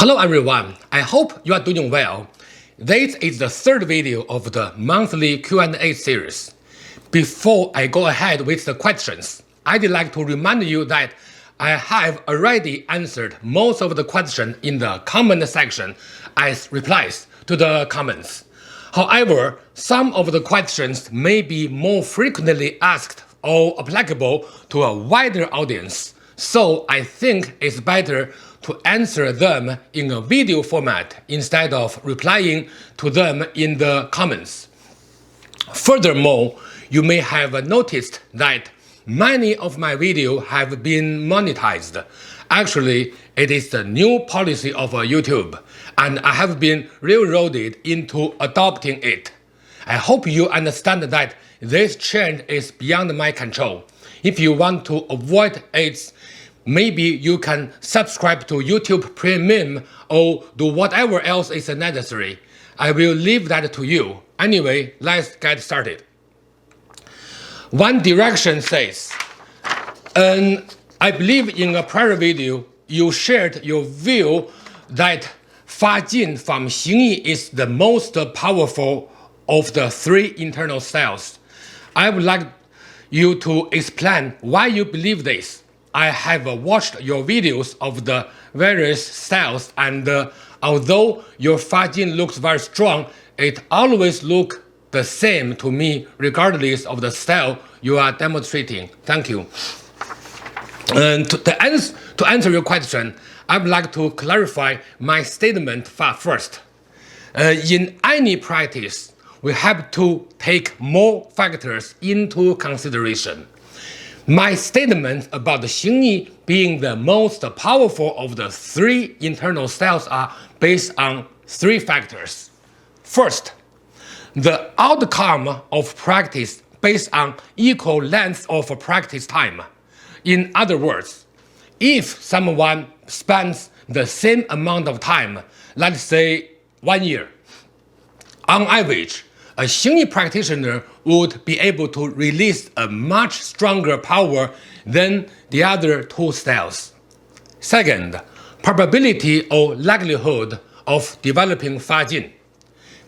Hello everyone, I hope you are doing well. This is the third video of the monthly Q&A series. Before I go ahead with the questions, I'd like to remind you that I have already answered most of the questions in the comment section as replies to the comments. However, some of the questions may be more frequently asked or applicable to a wider audience, so I think it's better to answer them in a video format instead of replying to them in the comments. Furthermore, you may have noticed that many of my videos have been monetized. Actually, it is the new policy of YouTube, and I have been railroaded into adopting it. I hope you understand that this change is beyond my control. If you want to avoid it, maybe you can subscribe to YouTube Premium or do whatever else is necessary. I will leave that to you. Anyway, let's get started. One Direction says, I believe in a prior video you shared your view that Fa Jin from Xing Yi is the most powerful of the three internal styles. I would like you to explain why you believe this. I have watched your videos of the various styles, and although your Fa Jin looks very strong, it always looks the same to me regardless of the style you are demonstrating. Thank you. And to answer your question, I would like to clarify my statement first. In any practice, we have to take more factors into consideration. My statements about Xing Yi being the most powerful of the three internal styles are based on three factors. First, the outcome of practice based on equal length of practice time. In other words, if someone spends the same amount of time, let's say 1 year, on average, a Xing Yi practitioner would be able to release a much stronger power than the other two styles. Second, probability or likelihood of developing Fa Jin.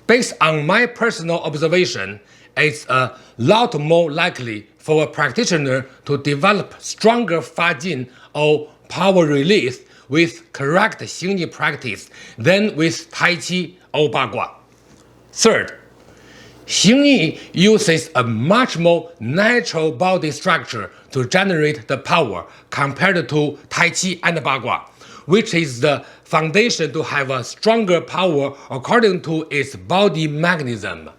Based on my personal observation, it's a lot more likely for a practitioner to develop stronger Fa Jin or power release with correct Xing Yi practice than with Tai Chi or Ba Gua. Third, Xing Yi uses a much more natural body structure to generate the power compared to Tai Chi and Ba Gua, which is the foundation to have a stronger power according to its body mechanism.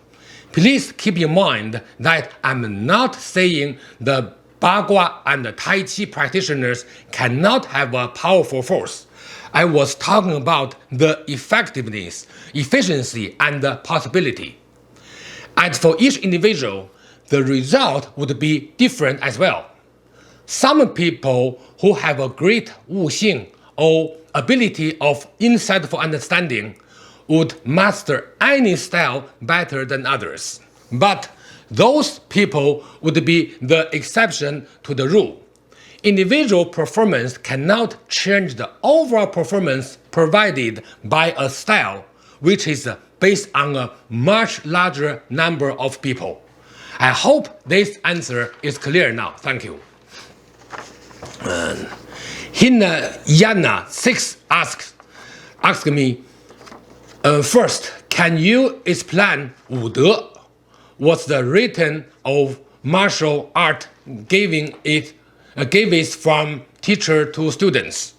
Please keep in mind that I'm not saying the Ba Gua and the Tai Chi practitioners cannot have a powerful force. I was talking about the effectiveness, efficiency, and the possibility. And for each individual, the result would be different as well. Some people who have a great Wu Xing or ability of insightful understanding would master any style better than others. But those people would be the exception to the rule. Individual performance cannot change the overall performance provided by a style, which is based on a much larger number of people. I hope this answer is clear now. Thank you. Hinayana 6 asks me, first, can you explain Wu De? What's the written of martial art giving it from teacher to students?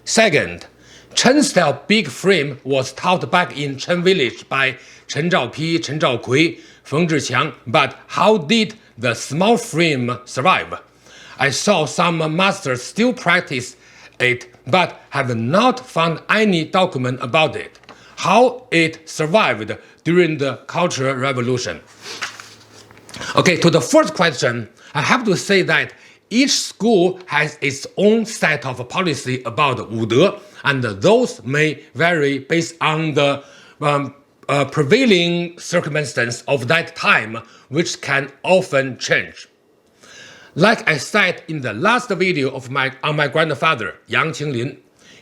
Second, Chen style big frame was taught back in Chen village by Chen Zhaopi, Chen Zhaokui, Feng Zhiqiang, but how did the small frame survive? I saw some masters still practice it, but have not found any document about it. How it survived during the Cultural Revolution. Okay, to the first question, I have to say that each school has its own set of policy about Wu De, and those may vary based on the prevailing circumstance of that time, which can often change. Like I said in the last video of on my grandfather, Yang Qinglin,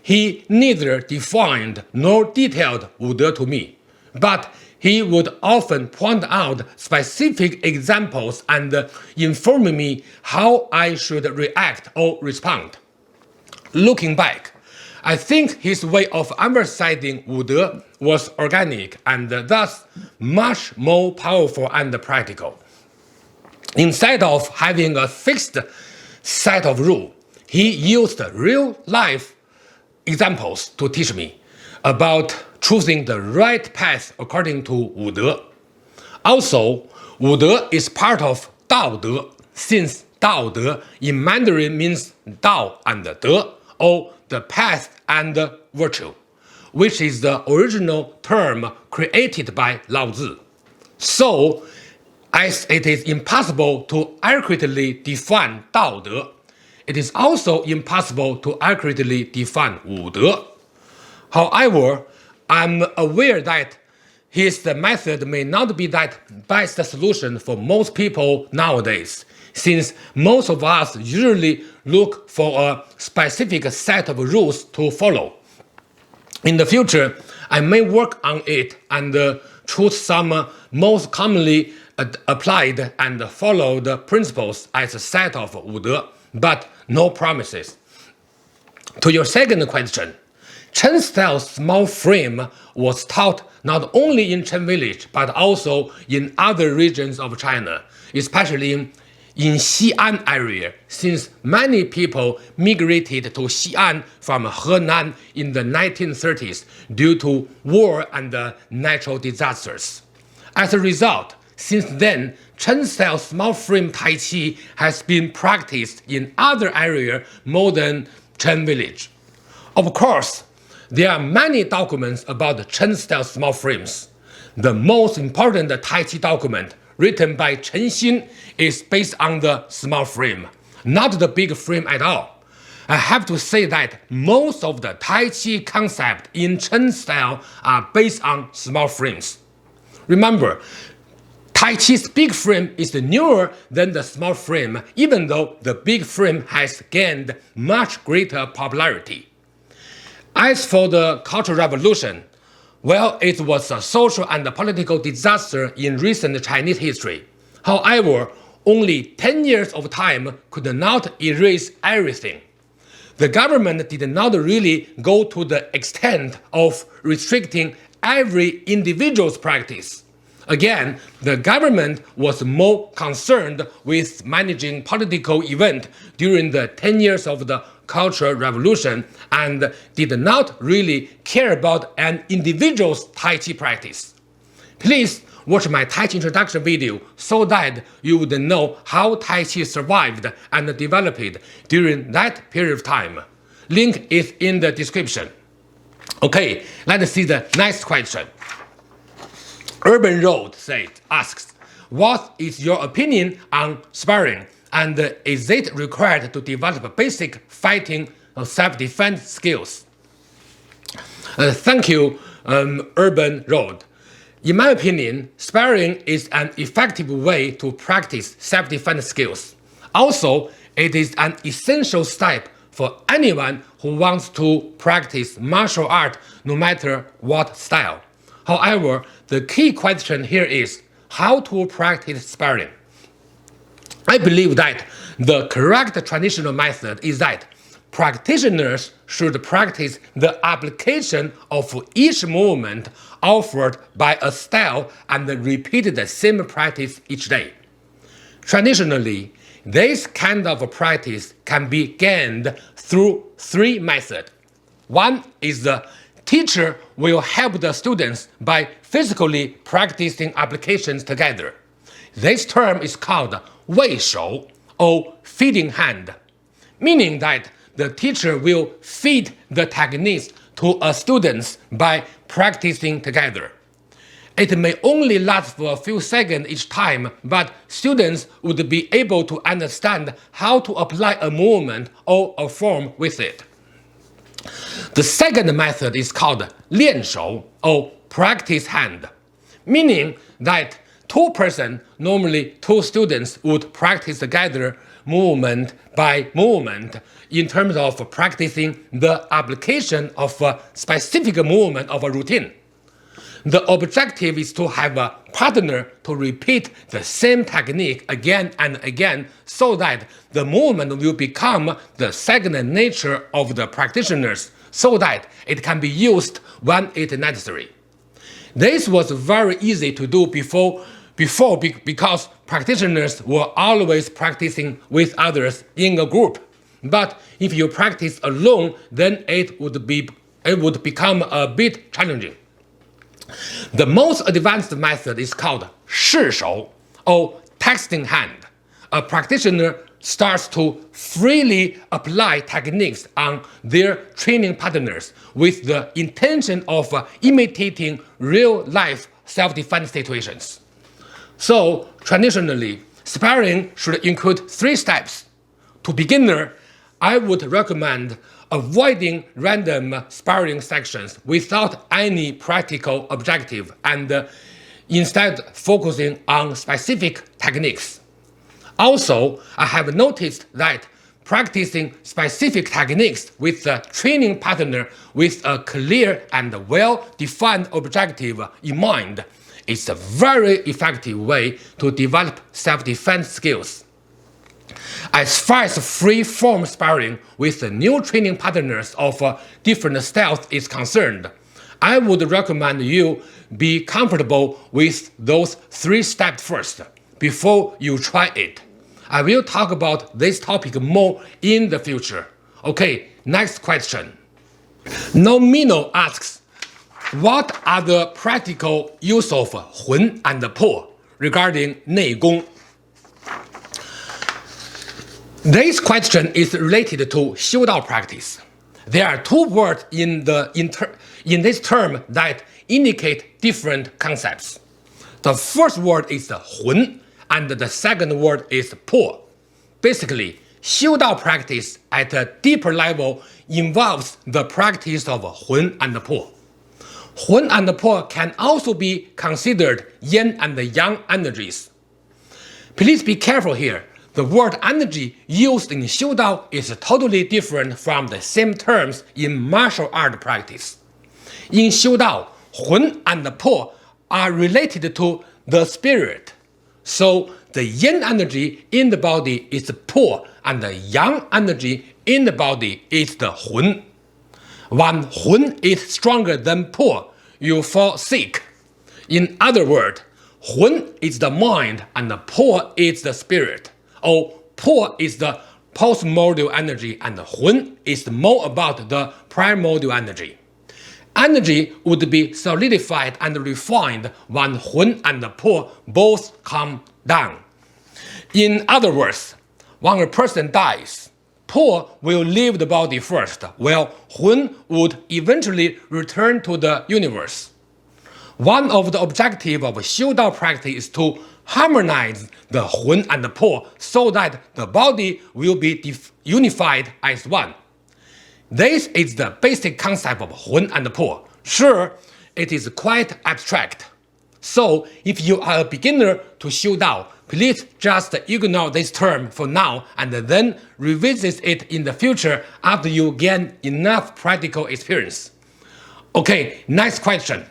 he neither defined nor detailed Wude to me, but he would often point out specific examples and inform me how I should react or respond. Looking back, I think his way of emphasizing Wude was organic and thus much more powerful and practical. Instead of having a fixed set of rules, he used real-life examples to teach me about choosing the right path according to Wude. Also, Wude is part of Daode, since Daode in Mandarin means Dao and De, or the path and virtue, which is the original term created by Lao Tzu. So, as it is impossible to accurately define Daode, it is also impossible to accurately define Wude. However, I'm aware that his method may not be that best solution for most people nowadays, since most of us usually look for a specific set of rules to follow. In the future, I may work on it and choose some most commonly applied and followed principles as a set of Wude, but no promises. To your second question, Chen-style small frame was taught not only in Chen Village but also in other regions of China, especially in Xi'an area, since many people migrated to Xi'an from Henan in the 1930s due to war and natural disasters. As a result, since then, Chen-style small frame Tai Chi has been practiced in other areas more than Chen Village. Of course, there are many documents about Chen-style small frames. The most important Tai Chi document, written by Chen Xin, is based on the small frame, not the big frame at all. I have to say that most of the Tai Chi concepts in Chen style are based on small frames. Remember, Tai Chi's big frame is newer than the small frame, even though the big frame has gained much greater popularity. As for the Cultural Revolution, well, it was a social and political disaster in recent Chinese history. However, only 10 years of time could not erase everything. The government did not really go to the extent of restricting every individual's practice. Again, the government was more concerned with managing political events during the 10 years of the Cultural Revolution and did not really care about an individual's Tai Chi practice. Please watch my Tai Chi introduction video so that you would know how Tai Chi survived and developed during that period of time. Link is in the description. Okay, let's see the next question. Urban Road asks, what is your opinion on sparring, and is it required to develop basic fighting or self-defense skills? Thank you, Urban Road. In my opinion, sparring is an effective way to practice self-defense skills. Also, it is an essential step for anyone who wants to practice martial art no matter what style. However, the key question here is how to practice sparring. I believe that the correct traditional method is that practitioners should practice the application of each movement offered by a style and repeat the same practice each day. Traditionally, this kind of practice can be gained through three methods. One is the teacher will help the students by physically practicing applications together. This term is called 喂手 or feeding hand, meaning that the teacher will feed the techniques to a student by practicing together. It may only last for a few seconds each time, but students would be able to understand how to apply a movement or a form with it. The second method is called 练手 or practice hand, meaning that two persons, normally two students, would practice together movement by movement in terms of practicing the application of a specific movement of a routine. The objective is to have a partner to repeat the same technique again and again so that the movement will become the second nature of the practitioners so that it can be used when it is necessary. This was very easy to do before because practitioners were always practicing with others in a group. But if you practice alone, then it would become a bit challenging. The most advanced method is called 试手 or texting hand. A practitioner starts to freely apply techniques on their training partners with the intention of imitating real-life self-defense situations. So, traditionally, sparring should include 3 steps. To beginner, I would recommend avoiding random sparring sections without any practical objective and instead focusing on specific techniques. Also, I have noticed that practicing specific techniques with a training partner with a clear and well-defined objective in mind is a very effective way to develop self-defense skills. As far as free-form sparring with new training partners of different styles is concerned, I would recommend you be comfortable with those 3 steps first before you try it. I will talk about this topic more in the future. Okay, next question. Nomino asks, what are the practical use of 魂 and 魄 regarding 内功? This question is related to 修道 practice. There are 2 words in this term that indicate different concepts. The first word is 魂 and the second word is 魄. Basically, 修道 practice at a deeper level involves the practice of 魂 and 魄. 魂 and 魄 can also be considered yin and yang energies. Please be careful here. The word energy used in 修道 is totally different from the same terms in martial art practice. In 修道, 魂 and 魄 are related to the spirit. So the yin energy in the body is 魄 and the yang energy in the body is the 魂. When 魂 is stronger than 魄, you fall sick. In other words, 魂 is the mind and 魄 is the spirit. Or 魄 is the post-modal energy and 魂 is more about the primordial energy. Energy would be solidified and refined when 魂 and 魄 both come down. In other words, when a person dies, 魄 will leave the body first, while 魂 would eventually return to the universe. One of the objectives of 修道 practice is to harmonize the 魂 and 魄 so that the body will be unified as one. This is the basic concept of 魂 and 魄. Sure, it is quite abstract. So, if you are a beginner to 修道, please just ignore this term for now and then revisit it in the future after you gain enough practical experience. Okay, next question.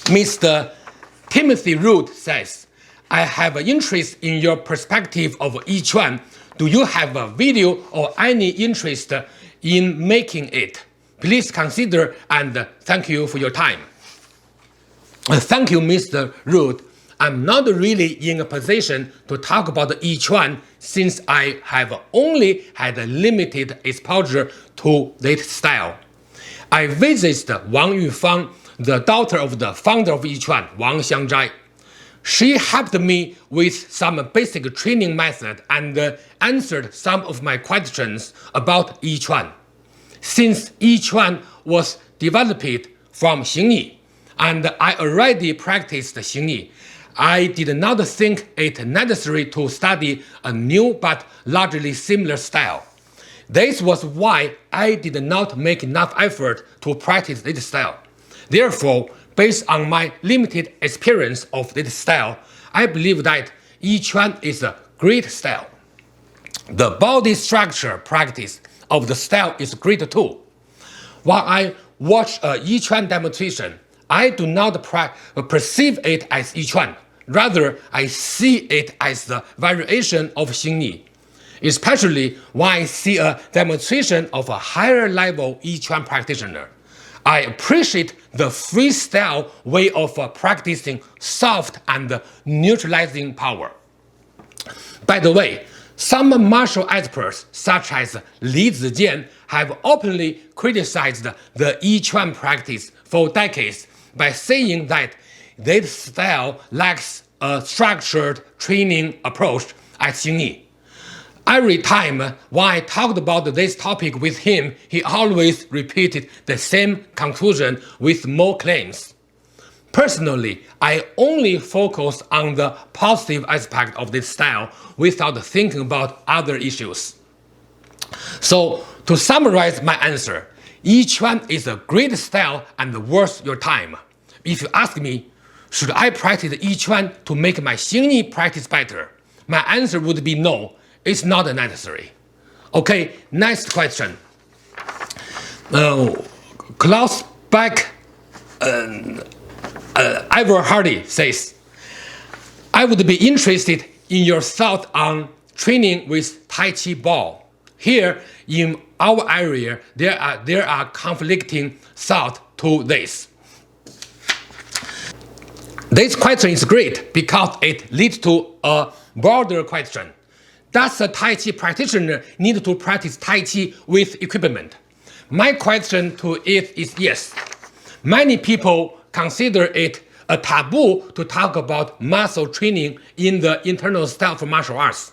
Mr. Timothy Root says, I have an interest in your perspective of Yi Chuan. Do you have a video or any interest in making it? Please consider and thank you for your time. Thank you, Mr. Root. I'm not really in a position to talk about Yi Chuan since I have only had a limited exposure to this style. I visited Wang Yufang, the daughter of the founder of Yi Chuan, Wang Xiangzhai. She helped me with some basic training method and answered some of my questions about Yi Chuan. Since Yi Chuan was developed from Xingyi, and I already practiced Xingyi, I did not think it necessary to study a new but largely similar style. This was why I did not make enough effort to practice this style. Therefore, based on my limited experience of this style, I believe that Yiquan is a great style. The body structure practice of the style is great too. While I watch a Yiquan demonstration, I do not perceive it as Yiquan. Rather, I see it as the variation of Xingyi. Especially when I see a demonstration of a higher level Yiquan practitioner. I appreciate the freestyle way of practicing soft and neutralizing power. By the way, some martial experts, such as Li Zijian, have openly criticized the Yiquan practice for decades by saying that this style lacks a structured training approach as Xingyi. Every time when I talked about this topic with him, he always repeated the same conclusion with more claims. Personally, I only focus on the positive aspect of this style without thinking about other issues. So, to summarize my answer, Yiquan is a great style and worth your time. If you ask me, should I practice Yiquan to make my Xingyi practice better? My answer would be no, it's not necessary. Okay, next question. Klaus Beck Ivor Hardy says, I would be interested in your thought on training with Tai Chi ball. Here in our area, there are conflicting thoughts to this. This question is great because it leads to a broader question. Does a Tai Chi practitioner need to practice Tai Chi with equipment? My question to it is yes. Many people consider it a taboo to talk about muscle training in the internal style for martial arts.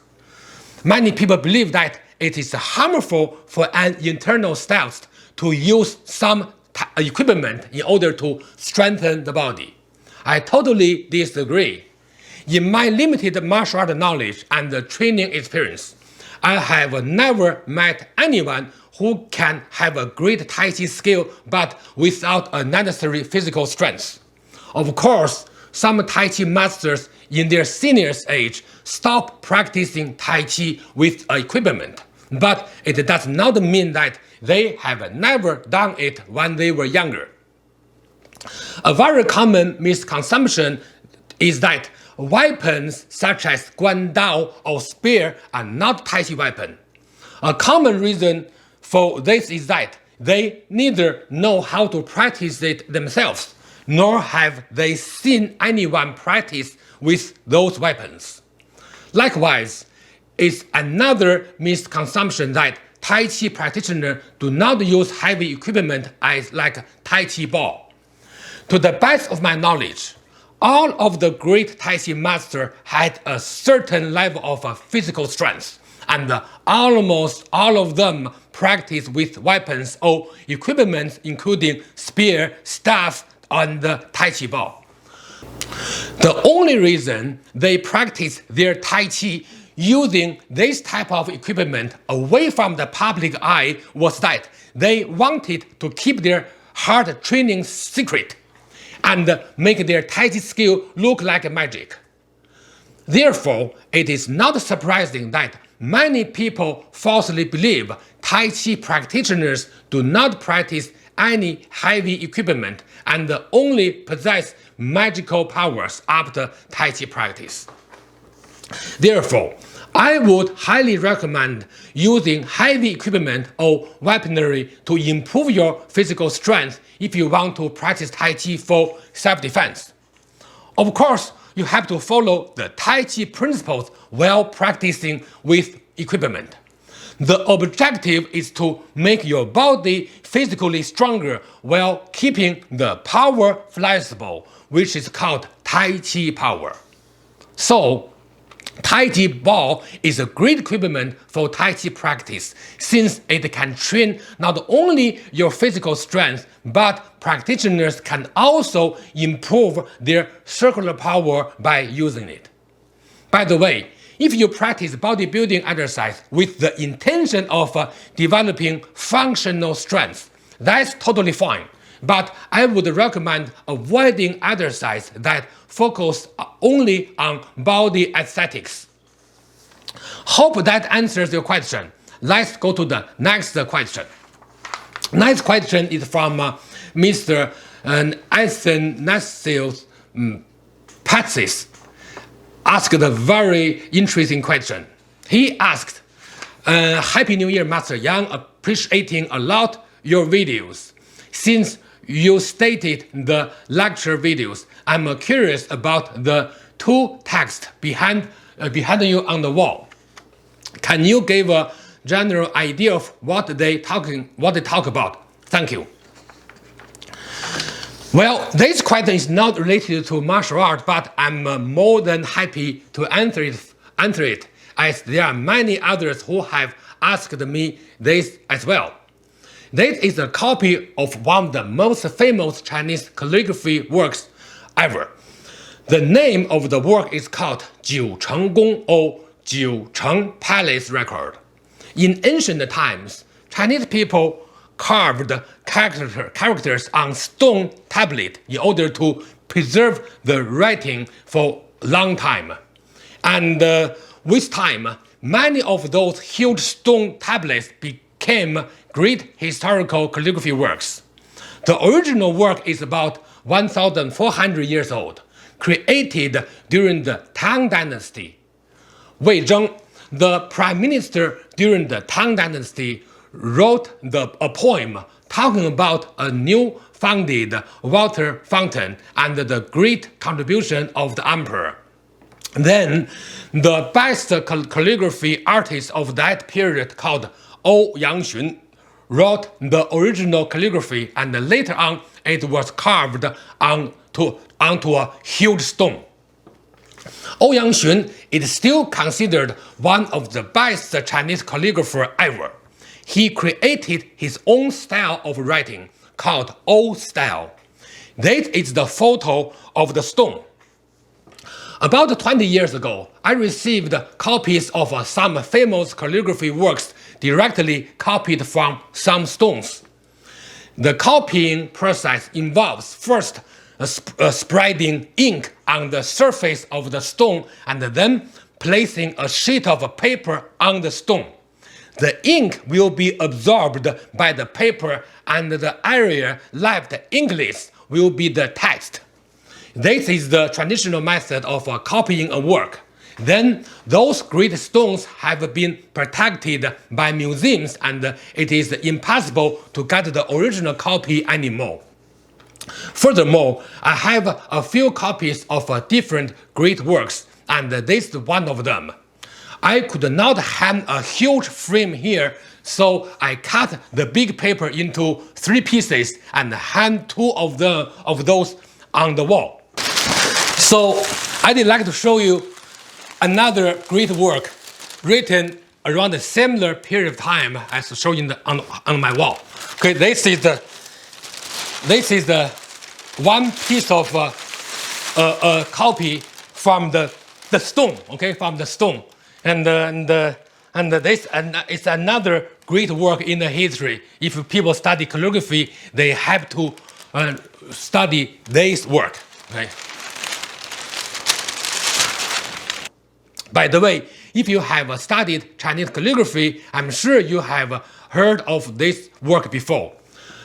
Many people believe that it is harmful for an internal stylist to use some equipment in order to strengthen the body. I totally disagree. In my limited martial art knowledge and training experience, I have never met anyone who can have a great Tai Chi skill but without a necessary physical strength. Of course, some Tai Chi masters in their seniors age stop practicing Tai Chi with equipment, but it does not mean that they have never done it when they were younger. A very common misconception is that weapons such as guandao or spear are not Tai Chi weapons. A common reason for this is that they neither know how to practice it themselves, nor have they seen anyone practice with those weapons. Likewise, it's another misconception that Tai Chi practitioners do not use heavy equipment like Tai Chi ball. To the best of my knowledge, all of the great Tai Chi masters had a certain level of physical strength, and almost all of them practiced with weapons or equipment including spear, staff, and Tai Chi ball. The only reason they practiced their Tai Chi using this type of equipment away from the public eye was that they wanted to keep their hard training secret and make their Tai Chi skill look like magic. Therefore, it is not surprising that many people falsely believe Tai Chi practitioners do not practice any heavy equipment and only possess magical powers after Tai Chi practice. Therefore, I would highly recommend using heavy equipment or weaponry to improve your physical strength if you want to practice Tai Chi for self-defense. Of course, you have to follow the Tai Chi principles while practicing with equipment. The objective is to make your body physically stronger while keeping the power flexible, which is called Tai Chi power. So, Tai Chi ball is a great equipment for Tai Chi practice since it can train not only your physical strength, but practitioners can also improve their circular power by using it. By the way, if you practice bodybuilding exercise with the intention of developing functional strength, that's totally fine. but I would recommend avoiding exercise that focus only on body aesthetics. Hope that answers your question. Let's go to the next question. Next question is from Mr. Athanasios Patsis. Asked a very interesting question. He asked, Happy New Year, Master Yang, appreciating a lot your videos. Since you stated the lecture videos, I'm curious about the two texts behind you on the wall. Can you give a general idea of what they talk about? Thank you. Well, this question is not related to martial art, but I'm more than happy to answer it, as there are many others who have asked me this as well. This is a copy of one of the most famous Chinese calligraphy works ever. The name of the work is called Jiu Cheng Gong, or Jiu Cheng Palace Record. In ancient times, Chinese people carved characters on stone tablet in order to preserve the writing for a long time. And with time, many of those huge stone tablets became great historical calligraphy works. The original work is about 1,400 years old, created during the Tang Dynasty. Wei Zheng, the prime minister during the Tang Dynasty, wrote a poem talking about a new founded water fountain and the great contribution of the emperor. Then, the best calligraphy artist of that period, called Ou Yangxun, wrote the original calligraphy, and later on it was carved onto a huge stone. Ou Yangxun is still considered one of the best Chinese calligraphers ever. He created his own style of writing called Ou style. This is the photo of the stone. About 20 years ago, I received copies of some famous calligraphy works directly copied from some stones. The copying process involves first spreading ink on the surface of the stone and then placing a sheet of paper on the stone. The ink will be absorbed by the paper, and the area left inkless will be the text. This is the traditional method of copying a work. Then those great stones have been protected by museums, and it is impossible to get the original copy anymore. Furthermore, I have a few copies of different great works, and this is one of them. I could not hang a huge frame here, so I cut the big paper into 3 pieces and hang 2 of those on the wall. So I'd like to show you another great work written around a similar period of time as shown on my wall. Okay, this is the one piece of a copy from the stone. Okay, from the stone. And this is another great work in the history. If people study calligraphy, they have to study this work. Okay. By the way, if you have studied Chinese calligraphy, I'm sure you have heard of this work before.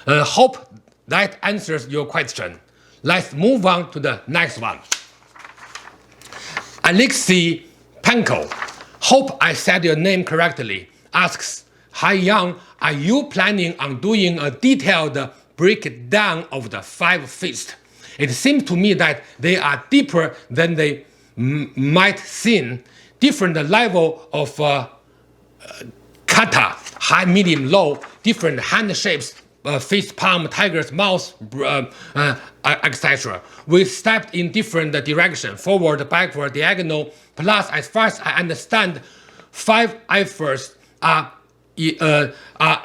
Hope that answers your question. Let's move on to the next one. Alexei Panko, hope I said your name correctly, asks, Hi Yang, are you planning on doing a detailed breakdown of the 5 fists? It seems to me that they are deeper than they might seem. Different level of kata, high, medium, low, different hand shapes, fist palm, tiger's mouth, etc. We stepped in different directions, forward, backward, diagonal. Plus, as far as I understand, 5 efforts are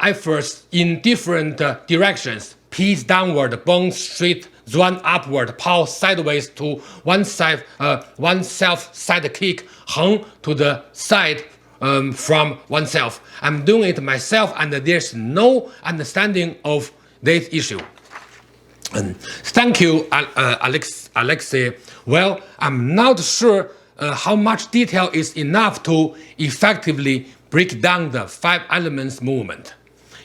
efforts in different directions. Piece downward, bone straight, Zhuan upward, pow sideways to one side, oneself side kick, hung to the side from oneself. I'm doing it myself, and there's no understanding of this issue. Thank you, Alexei. Well, I'm not sure how much detail is enough to effectively break down the 5 elements movement.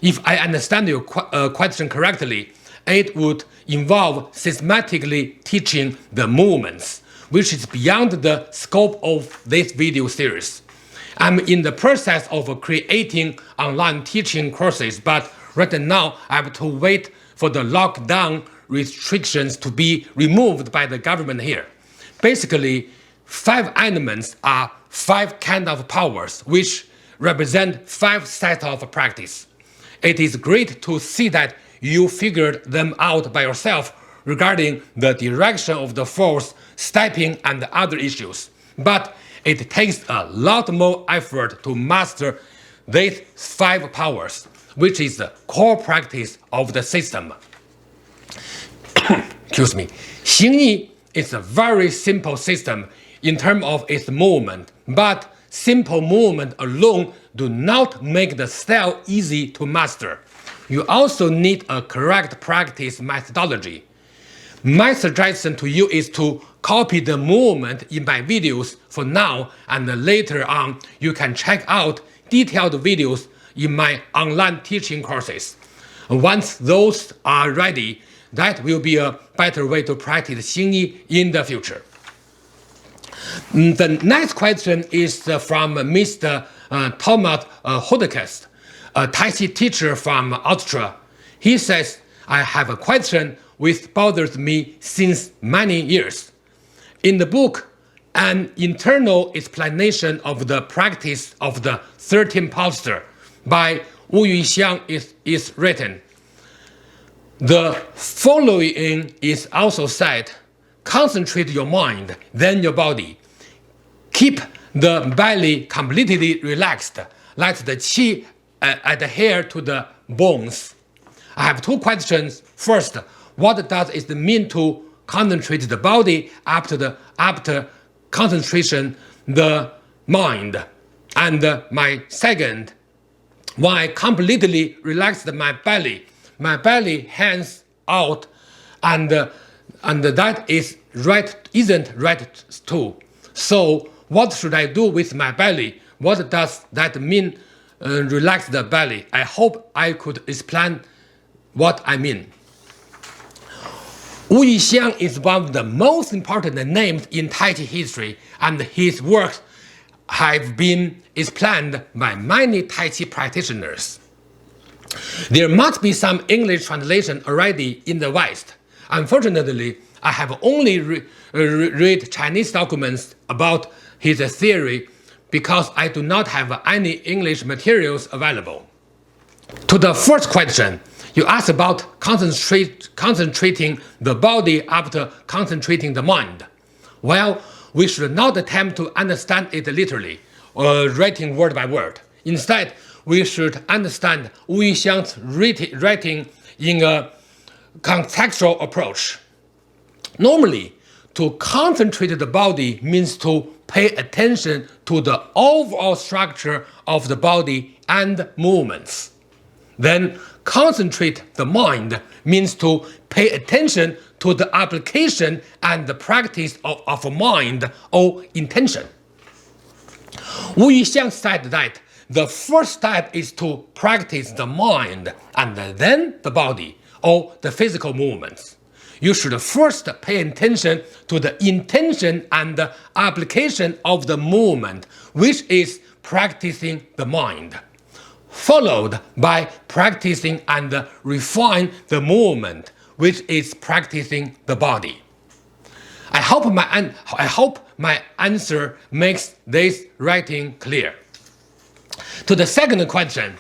If I understand your question correctly, it would involve systematically teaching the movements, which is beyond the scope of this video series. I'm in the process of creating online teaching courses, but right now I have to wait for the lockdown restrictions to be removed by the government here. Basically, 5 elements are 5 kind of powers, which represent 5 sets of practice. It is great to see that you figured them out by yourself regarding the direction of the force, stepping, and other issues. But it takes a lot more effort to master these 5 powers, which is the core practice of the system. Excuse me. Xingyi is a very simple system in terms of its movement, but simple movement alone do not make the style easy to master. You also need a correct practice methodology. My suggestion to you is to copy the movement in my videos for now, and later on you can check out detailed videos in my online teaching courses. Once those are ready, that will be a better way to practice Xingyi in the future. The next question is from Mr. Thomas Hodekest, a Tai Chi teacher from Austria. He says, I have a question which bothers me since many years. In the book, an internal explanation of the practice of the 13 posture by Wu Yuxiang is written. The following is also said: concentrate your mind, then your body. Keep the belly completely relaxed. Let the qi adhere to the bones. I have 2 questions. First, what does it mean to concentrate the body after concentration the mind? And my second, when I completely relaxed my belly hangs out, and that isn't right too. So what should I do with my belly? What does that mean, relax the belly? I hope I could explain what I mean. Wu Yuxiang is one of the most important names in Tai Chi history, and his works have been explained by many Tai Chi practitioners. There must be some English translation already in the West. Unfortunately, I have only read Chinese documents about his theory because I do not have any English materials available. To the first question, you asked about concentrating the body after concentrating the mind. Well, we should not attempt to understand it literally, or writing word by word. Instead, we should understand Wu Yuxiang's writing in a contextual approach. Normally, to concentrate the body means to pay attention to the overall structure of the body and movements. Then, concentrate the mind means to pay attention to the application and the practice of mind or intention. Wu Yuxiang said that the first step is to practice the mind and then the body or the physical movements. You should first pay attention to the intention and the application of the movement, which is practicing the mind, followed by practicing and refine the movement, which is practicing the body. I hope my answer makes this writing clear. To the second question,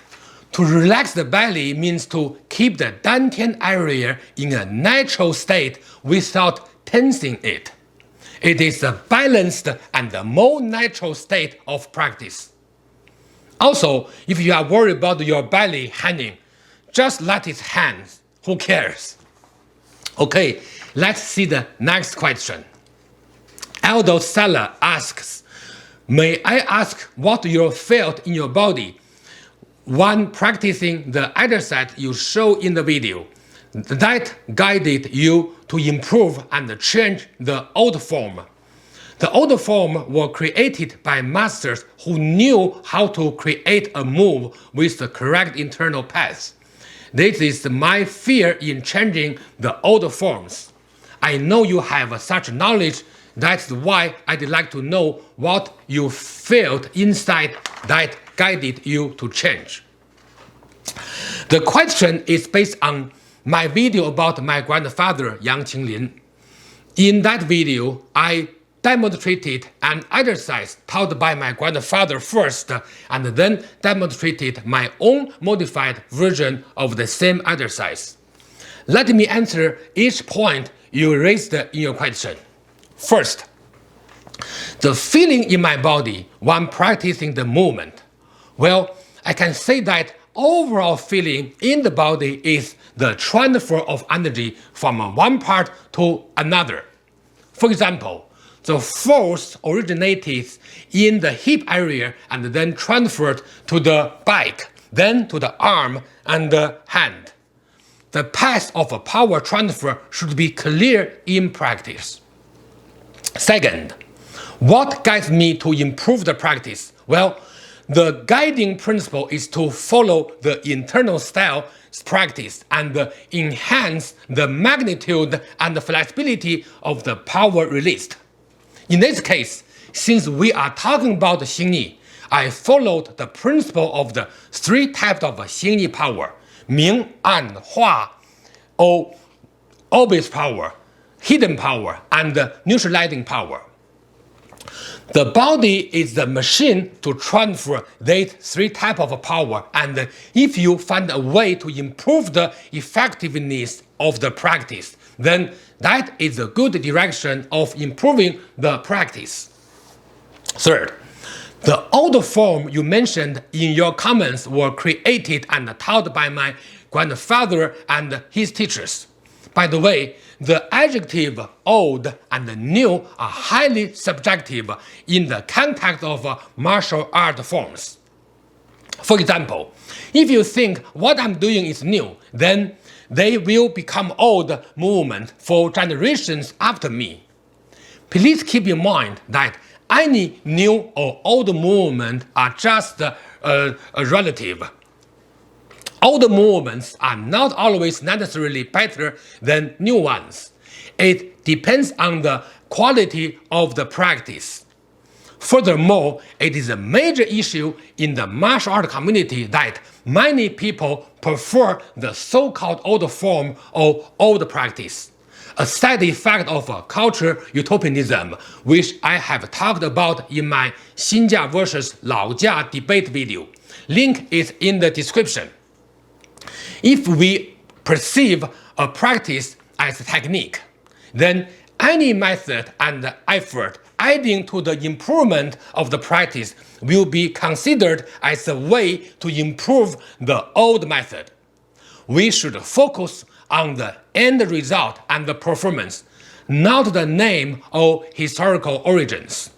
to relax the belly means to keep the dantian area in a natural state without tensing it. It is a balanced and a more natural state of practice. Also, if you are worried about your belly hanging, just let it hang. Who cares? Okay, let's see the next question. Aldo Sala asks, may I ask what you felt in your body when practicing the exercise you show in the video? that guided you to improve and change the old form. The old form were created by masters who knew how to create a move with the correct internal path. This is my fear in changing the old forms. I know you have such knowledge. That's why I'd like to know what you felt inside that guided you to change. The question is based on my video about my grandfather, Yang Qinglin. In that video, I demonstrated an exercise taught by my grandfather first, and then demonstrated my own modified version of the same exercise. Let me answer each point you raised in your question. First, the feeling in my body when practicing the movement. Well, I can say that overall feeling in the body is the transfer of energy from one part to another. For example, the force originated in the hip area and then transferred to the back, then to the arm and the hand. The path of a power transfer should be clear in practice. Second, what guides me to improve the practice? Well, the guiding principle is to follow the internal style practice and enhance the magnitude and flexibility of the power released. In this case, since we are talking about Xingyi, I followed the principle of the three types of Xingyi power: Ming, An, Hua, or obvious power, hidden power, and neutralizing power. The body is the machine to transfer these three types of power, and if you find a way to improve the effectiveness of the practice, then that is a good direction of improving the practice. Third, the old form you mentioned in your comments were created and taught by my grandfather and his teachers. By the way, the adjective old and new are highly subjective in the context of martial art forms. For example, if you think what I'm doing is new, then they will become old movement for generations after me. Please keep in mind that any new or old movement are just relative. Old movements are not always necessarily better than new ones. It depends on the quality of the practice. Furthermore, it is a major issue in the martial art community that many people prefer the so-called old form or old practice, a side effect of culture utopianism, which I have talked about in my Xinjia versus Laojia debate video. Link is in the description. If we perceive a practice as a technique, then any method and effort adding to the improvement of the practice will be considered as a way to improve the old method. We should focus on the end result and the performance, not the name or historical origins.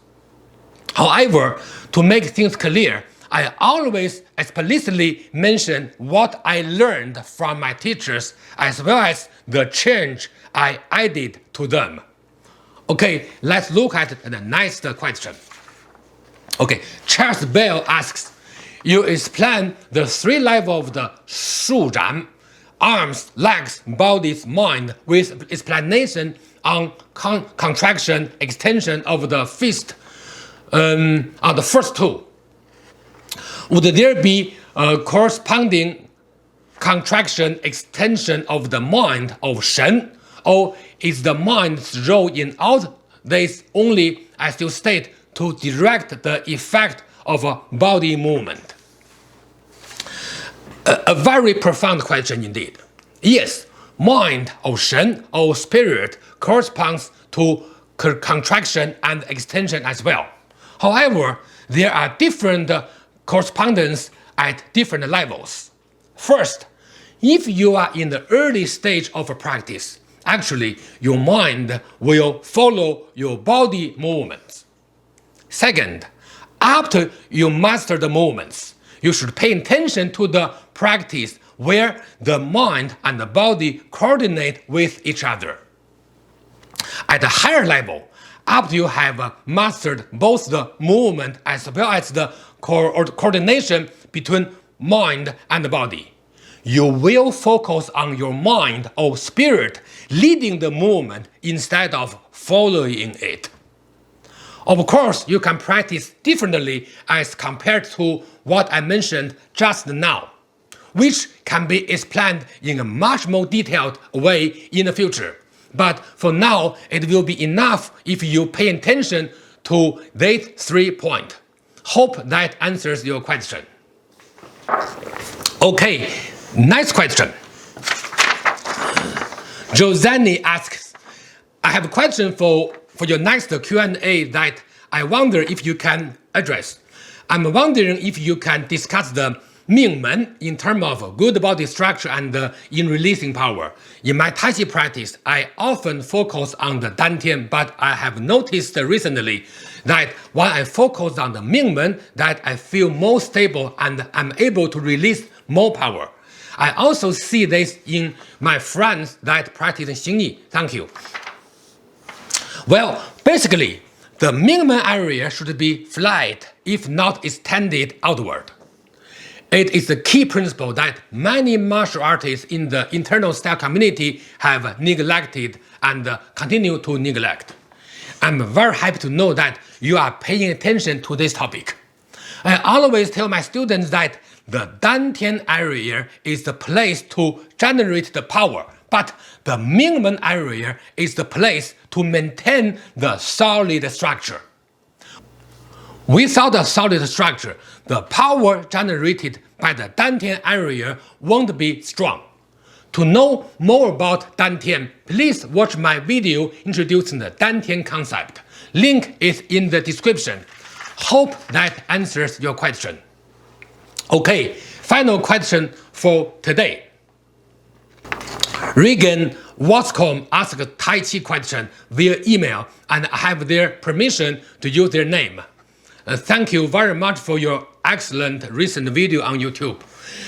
However, to make things clear, I always explicitly mention what I learned from my teachers as well as the change I added to them. Okay, let's look at the next question. Okay, Charles Bell asks, you explain the three levels of the Shu Zhan, arms, legs, bodies, mind, with explanation on contraction, extension of the fist on the first two. Would there be a corresponding contraction, extension of the mind of Shen, or is the mind's role in all this only, as you state, to direct the effect of a body movement? A very profound question indeed. Yes, mind or Shen or spirit corresponds to contraction and extension as well. However, there are different correspondence at different levels. First, if you are in the early stage of a practice, actually your mind will follow your body movements. Second, after you master the movements, you should pay attention to the practice where the mind and the body coordinate with each other. At a higher level, after you have mastered both the movement as well as the coordination between mind and body, you will focus on your mind or spirit leading the movement instead of following it. Of course, you can practice differently as compared to what I mentioned just now, which can be explained in a much more detailed way in the future. But for now, it will be enough if you pay attention to these 3 points. Hope that answers your question. Okay, next question. Josani asks, I have a question for your next Q&A that I wonder if you can address. I'm wondering if you can discuss the Mingmen in terms of good body structure and in releasing power. In my Tai Chi practice, I often focus on the Dantian, but I have noticed recently that when I focus on the Mingmen, that I feel more stable and I'm able to release more power. I also see this in my friends that practice Xingyi. Thank you. Well, basically, the Mingmen area should be flat, if not extended outward. It is a key principle that many martial artists in the internal style community have neglected and continue to neglect. I'm very happy to know that you are paying attention to this topic. I always tell my students that the Dantian area is the place to generate the power, but the Mingmen area is the place to maintain the solid structure. Without a solid structure, the power generated by the Dantian area won't be strong. To know more about Dantian, please watch my video introducing the Dantian concept. Link is in the description. Hope that answers your question. Okay, final question for today. Regan Wascom asked a Tai Chi question via email, and I have their permission to use their name. Thank you very much for your excellent recent video on YouTube.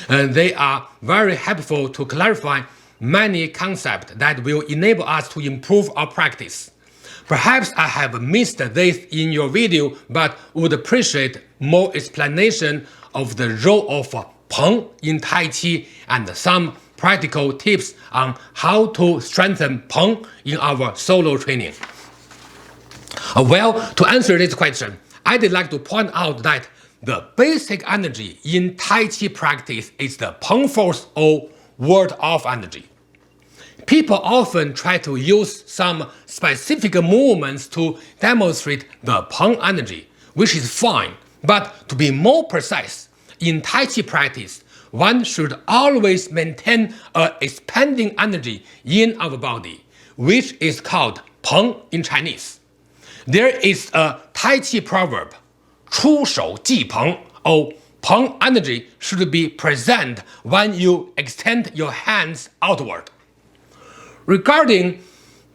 They are very helpful to clarify many concepts that will enable us to improve our practice. Perhaps I have missed this in your video, but would appreciate more explanation of the role of Peng in Tai Chi and some practical tips on how to strengthen Peng in our solo training. Well, to answer this question, I'd like to point out that the basic energy in Tai Chi practice is the Peng force or word of energy. People often try to use some specific movements to demonstrate the Peng energy, which is fine, but to be more precise, in Tai Chi practice, one should always maintain an expanding energy in our body, which is called Peng in Chinese. There is a Tai Chi proverb, 出手即Peng, or Peng energy should be present when you extend your hands outward. Regarding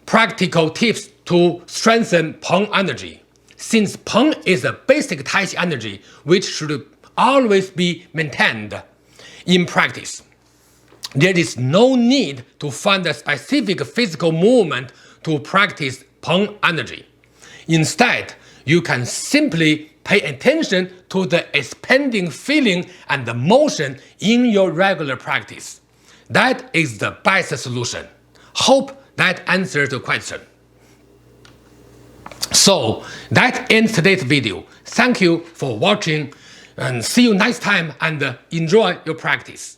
practical tips to strengthen Peng energy, since Peng is a basic Tai Chi energy which should always be maintained in practice, there is no need to find a specific physical movement to practice Peng energy. Instead, you can simply pay attention to the expanding feeling and the motion in your regular practice. That is the best solution. Hope that answers the question. So, that ends today's video. Thank you for watching and see you next time and enjoy your practice.